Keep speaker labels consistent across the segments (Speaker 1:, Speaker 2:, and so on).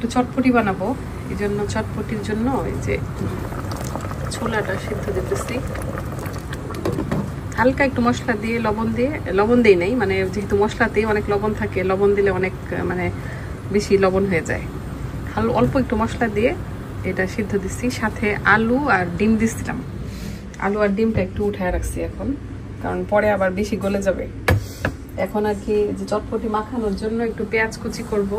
Speaker 1: একটু চটপটি বানাবো, এই জন্য চটপটির জন্য এই যে ছোলাটা সিদ্ধ দিতেছি হালকা একটু মশলা দিয়ে, লবণ দিই নাই, মানে যেহেতু মশলাতেই অনেক লবণ থাকে, লবণ দিলে অনেক মানে বেশি লবণ হয়ে যায়। অল্প একটু মশলা দিয়ে এটা সিদ্ধ দিচ্ছি, সাথে আলু আর ডিম দিচ্ছিলাম। আলু আর ডিমটা একটু উঠায় রাখছি এখন, কারণ পরে আবার বেশি গলে যাবে। এখন আর কি যে চটপটি মাখানোর জন্য একটু পেঁয়াজ কুচি করব।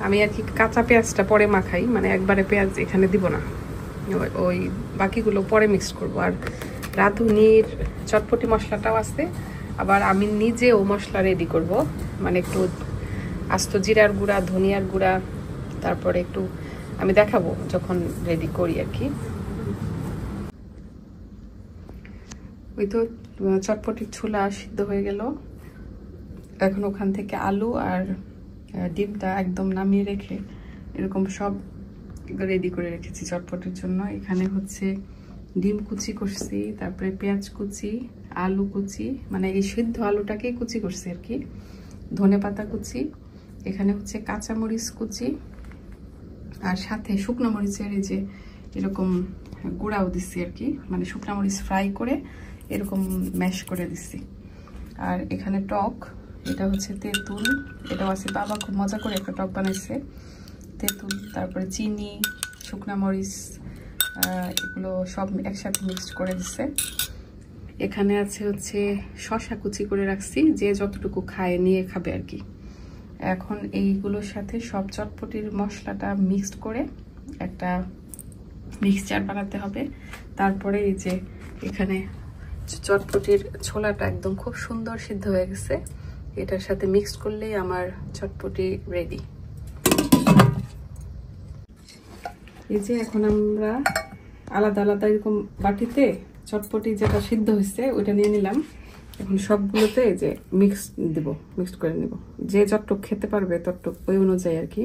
Speaker 1: আমি আর কি কাঁচা পেঁয়াজটা পরে মাখাই, মানে একবারে পেঁয়াজ এখানে দিব না, ওই বাকিগুলো পরে মিক্স করব। আর রাঁধুনির চটপটি মশলাটাও আছে, আবার আমি নিজেও মশলা রেডি করব, মানে একটু আস্ত জিরার গুঁড়া, ধনিয়ার গুঁড়া, তারপরে একটু আমি দেখাবো যখন রেডি করি আর কি। ওই তো চটপটির ছোলা সিদ্ধ হয়ে গেল। এখন ওখান থেকে আলু আর ডিমটা একদম নামিয়ে রেখে এরকম সব রেডি করে রেখেছি চটপটির জন্য। এখানে হচ্ছে ডিম কুচি করছি, তারপরে পেঁয়াজ কুচি, আলু কুচি, মানে এই সিদ্ধ আলুটাকেই কুচি করছি আর কি, ধনেপাতা কুচি, এখানে হচ্ছে কাঁচামরিচ কুচি, আর সাথে শুকনো মরিচের এই যে এরকম গুঁড়াও দিচ্ছি আর কি, মানে শুকনো মরিচ ফ্রাই করে এরকম ম্যাশ করে দিচ্ছি। আর এখানে টক, এটা হচ্ছে তেঁতুল, এটাও আছে, বাবা খুব মজা করে একটা টক বানাইছে। তেঁতুল, তারপরে চিনি, শুকনো মরিচ, এগুলো সব একসাথে মিক্সড করে দিচ্ছে। এখানে আছে হচ্ছে শসা কুচি করে রাখছি, যে যতটুকু খায় নিয়ে খাবে আর কি। এখন এইগুলোর সাথে সব চটপটির মশলাটা মিক্সড করে একটা মিক্সচার বানাতে হবে। তারপরে এই যে এখানে চটপটির ছোলাটা একদম খুব সুন্দর সিদ্ধ হয়ে গেছে, এটার সাথে মিক্সড করলেই আমার চটপটি রেডি। এই যে এখন আমরা আলাদা আলাদা এরকম বাটিতে চটপটি যেটা সিদ্ধ হয়েছে ওইটা নিয়ে নিলাম। এখন সবগুলোতে যে মিক্সড করে নিব, যে যতটুক খেতে পারবে ততটুক ওই অনুযায়ী আর কি।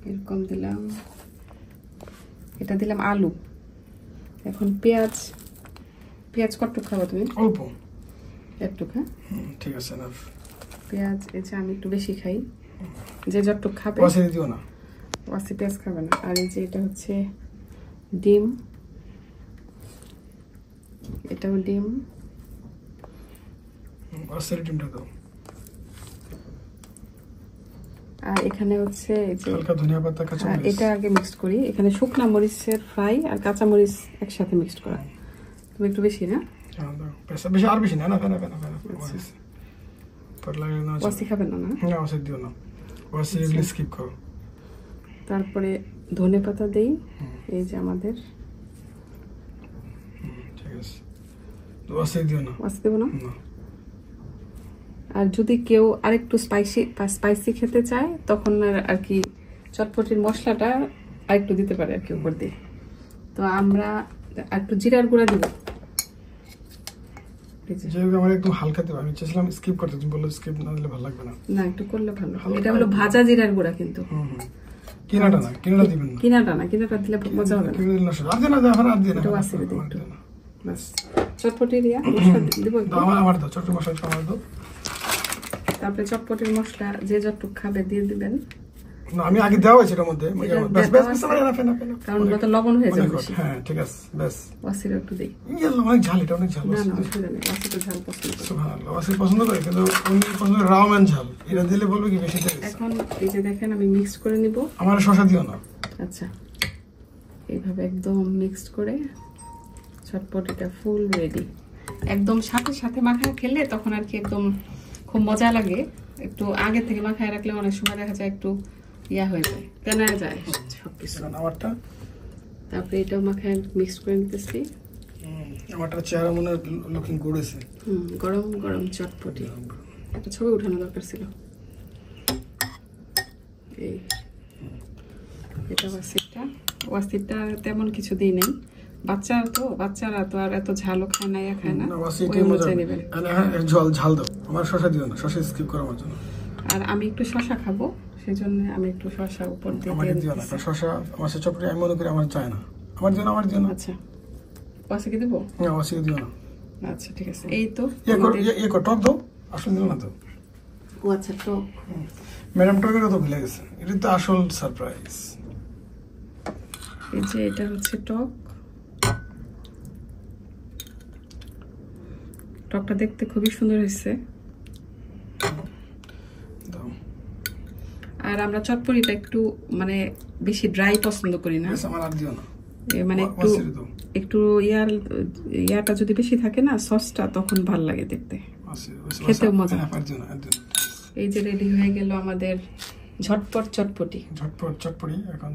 Speaker 1: এরকম দিলাম, এটা দিলাম আলু। এখন পেঁয়াজ কতটুক খাবো তুমি?
Speaker 2: অল্প
Speaker 1: একটু। হ্যাঁ
Speaker 2: ঠিক আছে না,
Speaker 1: পেঁয়াজ এই যে আমি একটু বেশি খাই, যে যতটুক খাবে।
Speaker 2: ওয়াসি দিও না,
Speaker 1: ওয়াসি পেঁয়াজ খাবে না। আর এই যে এটা হচ্ছে ডিম, এটাও ডিম,
Speaker 2: ওয়াসির ডিমটা দাও।
Speaker 1: আর এখানে হচ্ছে এই যে
Speaker 2: হালকা ধনিয়া পাতা, কাঁচা মরিচ,
Speaker 1: এটা আগে মিক্সড করি। এখানে শুকনা মরিচের ফ্রাই আর কাঁচা মরিচ একসাথে মিক্সড করা। তুমি একটু বেশি না?
Speaker 2: হ্যাঁ দাও, বেশি আর বেশি না, না না না না পর লাগে না।
Speaker 1: ওয়াসি খাবেন না?
Speaker 2: না ওয়াসি দিও না, ওয়াসি এগুলো স্কিপ করো।
Speaker 1: তারপরে ধনেপাতা দেই, এই যে আমাদের।
Speaker 2: ঠিক আছে, ওয়াসি দিও না।
Speaker 1: ওয়াসি দেবো না? আর যদি কেউ আরেকটু স্পাইসি খেতে চায় তখন আর কি চটপটির মশলাটা আরেকটু দিতে পারে আর কি উপর দিয়ে। তো আমরা একটু জিরার গুঁড়া দিব,
Speaker 2: আমার একটু হালকা দেব। আমি চেয়েছিলাম স্কিপ করতে, তুমি বললে স্কিপ না দিলে ভালো লাগবে না।
Speaker 1: না, একটু করলে ভালো। এটা হলো ভাজা জিরার গুঁড়া, কিন্তু
Speaker 2: কিনাটা না, কিনাটা দিবেন না।
Speaker 1: কিনাটা দিলে মজা হবে না।
Speaker 2: এটা
Speaker 1: ওয়াসি দিই একটু, বাস। চটপটির মশলা দিব একটু।
Speaker 2: আমার দাও, চটপটি মশলা আমার দাও।
Speaker 1: তারপরে চটপটির মশলা যে যতটুকু খাবে দিয়ে দিবেন।
Speaker 2: না আমি আগে দেওয়া হয়েছে এর মধ্যে, কারণ
Speaker 1: কত লবণ হয়ে যাবে।
Speaker 2: হ্যাঁ ঠিক আছে, বেশ।
Speaker 1: ওয়াসির একটু দেই।
Speaker 2: অনেক ঝাল, এটা অনেক ঝাল।
Speaker 1: না না, অসুবিধা নেই, ওয়াসি তো ঝাল পছন্দ করে।
Speaker 2: সুবহানাল্লাহ, ওয়াসি পছন্দ করে, কিন্তু উনি পছন্দ করে রাওমান ঝাল। এটা দিলে বলবে কি বেশি দেয়।
Speaker 1: এখন এই যে দেখেন আমি মিক্স করে নিব।
Speaker 2: আমার শসা দিও না।
Speaker 1: আচ্ছা, এইভাবে একদম মিক্সড করে চটপটিটা ফুল রেডি। একদম সাথে সাথে মাখায় খেলে তখন আর কি একদম খুব মজা লাগে। একটু আগে থেকে মাখায় রাখলে অনেক সময় দেখা যায় একটু ইয়া হয়ে যায়, তেনা যায় সবকিছু।
Speaker 2: আমারটা
Speaker 1: তারপরে এটাও মাখায় মিক্স করে নিতেছি।
Speaker 2: আমারটা চেহারা মনে লুকিং করেছে।
Speaker 1: গরম গরম চটপটি, একটা ছবি উঠানো দরকার ছিল। এই এটা ওয়াসিটা তেমন কিছু দিই নাই, বাচ্চারা তো আর এত ঝালও খায় না, খায় না।
Speaker 2: ঝাল দাও, আমার শসা দিও না, শসা স্কিপ করো আমার জন্য।
Speaker 1: আর আমি একটু শসা খাবো, সেজন্য আমি একটু শসা উপর দিয়ে
Speaker 2: দিও না। শসা আমার চটপটি আমি মনে করি আমার চায় না, আমার জন্য।
Speaker 1: আচ্ছা, ওয়াসিকে দিব
Speaker 2: না, ওয়াসিকে দিও না।
Speaker 1: আচ্ছা ঠিক আছে। এই তো
Speaker 2: টক দাও, আসলে দিও না তো।
Speaker 1: ও আচ্ছা, টক
Speaker 2: ম্যাডাম টকেরও তো ভুলে গেছে, এটা তো আসল সারপ্রাইজ।
Speaker 1: এই যে এটা হচ্ছে টক, টকটা দেখতে খুবই সুন্দর হয়েছে। আর আমরা চটপটিটা একটু মানে বেশি ড্রাই পছন্দ করি না,
Speaker 2: আমার আর দিও না,
Speaker 1: মানে একটু একটু ইয়াটা যদি বেশি থাকে না সসটা, তখন ভাল লাগে দেখতে, খেতেও মজা। এই যে রেডি হয়ে গেল আমাদের ঝটপট চটপটি।
Speaker 2: ঝটপট চটপটি। এখন